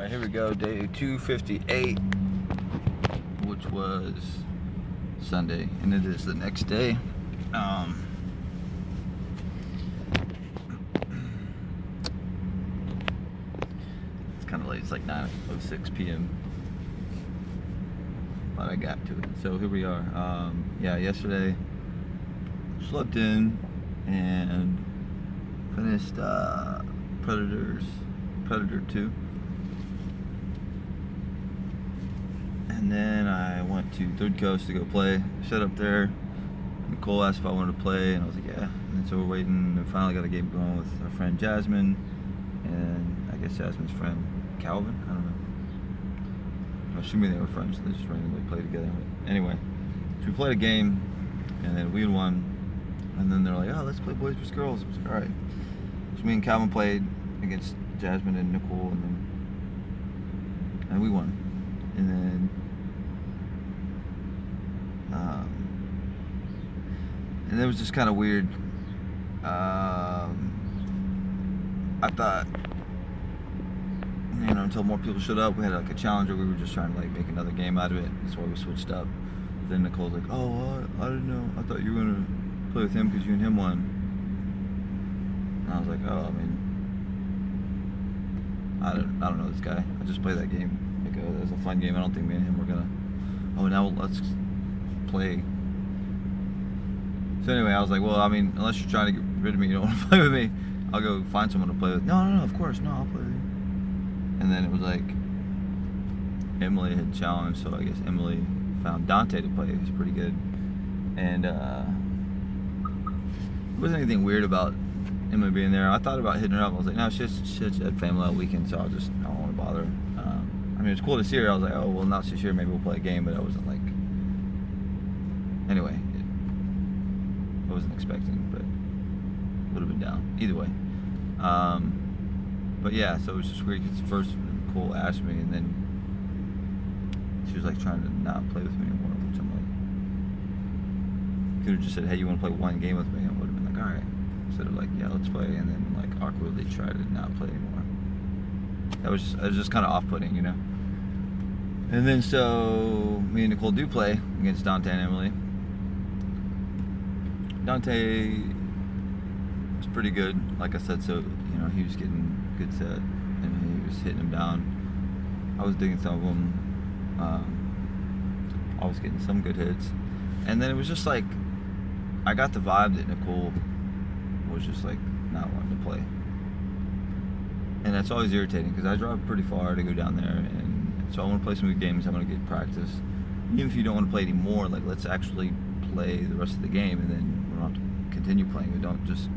Alright, here we go, day 258, which was Sunday, and it is the next day. It's kind of late, it's like 9:06 p.m. But I got to it. So here we are. Yeah, yesterday slept in and finished Predator 2. And then I went to Third Coast to go play. Shut up there. Nicole asked if I wanted to play, and I was like, yeah. And then so we're waiting, and finally got a game going with our friend Jasmine, and I guess Jasmine's friend Calvin. I don't know. I'm assuming they were friends, so they just randomly played together. But anyway, so we played a game, and then we had won. And then they're like, oh, let's play boys vs girls. I was like, all right. So me and Calvin played against Jasmine and Nicole, and we won. And then it was just kind of weird. I thought, until more people showed up, we had like a challenger. We were just trying to like make another game out of it. That's why we switched up. But then Nicole's like, oh, I didn't know. I thought you were gonna play with him because you and him won. And I was like, oh, I don't know this guy. I just played that game. Like, it was a fun game. I don't think me and him were gonna. Oh, now let's play. So anyway, I was like, well, unless you're trying to get rid of me, you don't want to play with me, I'll go find someone to play with. No, of course, no, I'll play with you. And then it was like, Emily had challenged, so I guess Emily found Dante to play, who's pretty good. And there wasn't anything weird about Emily being there. I thought about hitting her up. I was like, no, she had family all weekend, so I don't want to bother her. It's cool to see her. I was like, oh, well, now she's here, maybe we'll play a game, but I wasn't like, anyway. I wasn't expecting, but would have been down either way. But yeah, so it was just weird because first Nicole asked me, and then she was like trying to not play with me anymore, which I'm like, could have just said, hey, you want to play one game with me? I would have been like, all right. Instead of like, yeah, let's play, and then like awkwardly try to not play anymore. It was just kind of off-putting, And then so me and Nicole do play against Dante and Emily. Dante was pretty good, like I said, so, he was getting good set, and he was hitting them down. I was digging some of them. I was getting some good hits. And then it was just like, I got the vibe that Nicole was just like not wanting to play. And that's always irritating, because I drive pretty far to go down there, and so I want to play some good games. I want to get practice. Even if you don't want to play anymore, like, let's actually play the rest of the game, and then we don't have to continue playing. We don't just...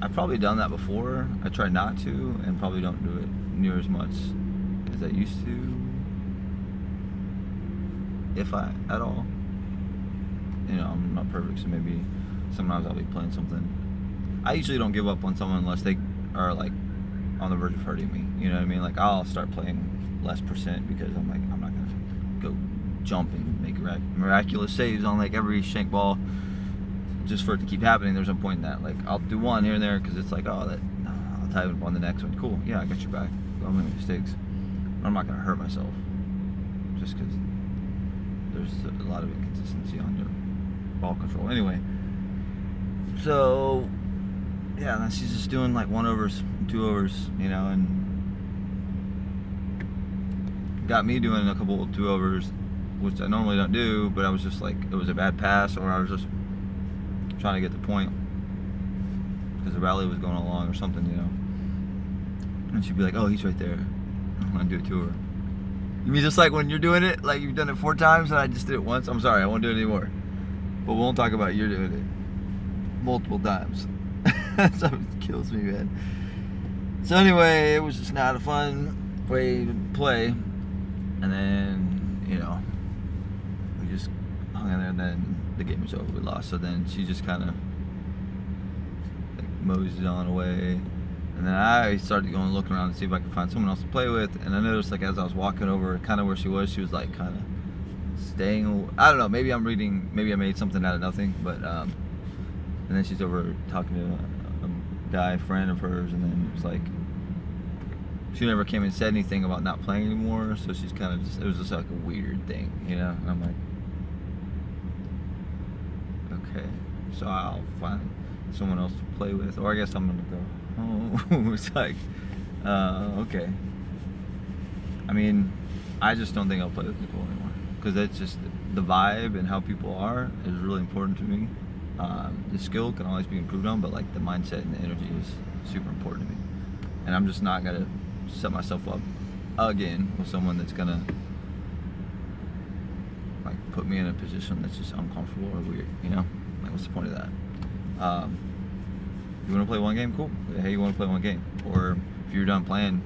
I've probably done that before. I try not to, and probably don't do it near as much as I used to, if at all. I'm not perfect, so maybe sometimes I'll be playing something. I usually don't give up on someone unless they are like on the verge of hurting me. You know what I mean? Like, I'll start playing less percent because I'm like, I'm not gonna go jump and make miraculous saves on like every shank ball just for it to keep happening. There's no point in that. Like, I'll do one here and there because it's like, oh, I'll tie it up on the next one. Cool, yeah, I got your back. Don't make mistakes. But I'm not gonna hurt myself just because there's a lot of inconsistency on your ball control. Anyway, so yeah, and then she's just doing like 1-overs, 2-overs, and got me doing a couple of 2-overs, which I normally don't do, but I was just like, it was a bad pass, or I was just trying to get the point because the rally was going along or something, And she'd be like, oh, he's right there. I want to do a 2-over. You mean just like when you're doing it, like you've done it 4 times and I just did it once? I'm sorry, I won't do it anymore. But we won't talk about you're doing it multiple times. So it kills me, man. So anyway, it was just not a fun way to play. And then, we just hung in there, and then the game was over. We lost. So then she just kind of like moseyed on away. And then I started going looking around to see if I could find someone else to play with. And I noticed, like, as I was walking over kind of where she was like kind of staying. I don't know. Maybe I made something out of nothing. But and then she's over talking to a guy friend of hers, and then it was like, she never came and said anything about not playing anymore. So she's kind of it was just like a weird thing, you know. And I'm like, okay, so I'll find someone else to play with, or I guess I'm gonna go home. It's like, okay. I mean, I just don't think I'll play with Nicole anymore because that's just the vibe and how people are is really important to me. The skill can always be improved on, but like the mindset and the energy is super important to me. And I'm just not gonna set myself up again with someone that's gonna like put me in a position that's just uncomfortable or weird, you know? Like, what's the point of that? You wanna play one game? Cool. Hey, you wanna play one game? Or if you're done playing,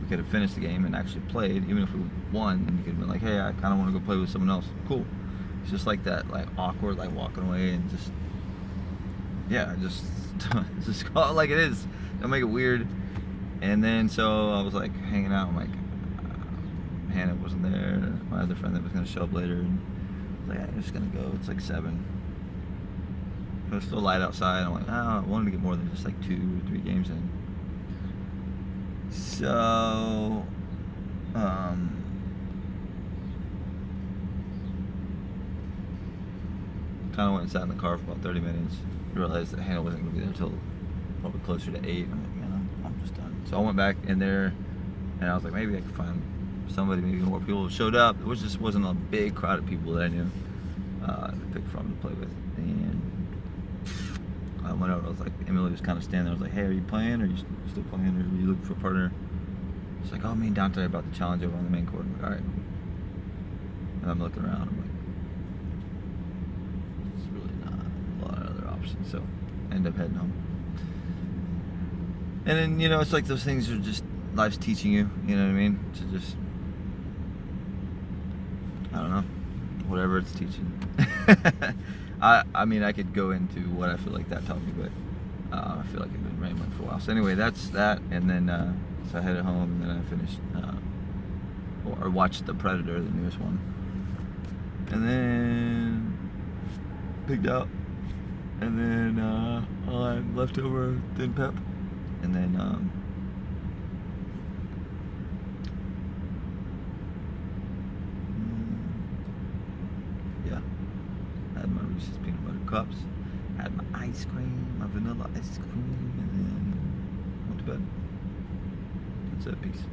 we could have finished the game and actually played, even if we won, and you could have been like, hey, I kinda wanna go play with someone else. Cool. It's just like that, like awkward, like walking away and just, yeah, just call it like it is. Don't make it weird. And then so I was like hanging out. I'm like, Hannah wasn't there. My other friend that was gonna show up later, and I was like, I'm just gonna go. It's like 7. It was still light outside. I'm like, oh, I wanted to get more than just like 2 or 3 games in. So, kind of went and sat in the car for about 30 minutes. Realized that Hannah wasn't going to be there until probably closer to 8. I'm like, man, I'm just done. So I went back in there, and I was like, maybe I could find somebody, maybe more people showed up. It just wasn't a big crowd of people that I knew to pick from to play with. And I went over, I was like, Emily was kind of standing there. I was like, hey, are you playing? Are you still playing? Or are you looking for a partner? She's like, oh, me and Dante are about to challenge over on the main court. I'm like, all right, cool. And I'm looking around. I'm like, it's really not a lot of other options. So I end up heading home. And then, you know, it's like those things are just, life's teaching you, you know what I mean? To just, I don't know, whatever it's teaching. I mean, I could go into what I feel like that taught me, but I feel like I've been rambling for a while. So anyway, that's that. And then, so I headed home, and then I finished, or watched The Predator, the newest one. And then pigged out. And then I left over Thin Pep. And then yeah, I had my Reese's peanut butter cups, had my ice cream, my vanilla ice cream, and then went to bed. That's it. Peace.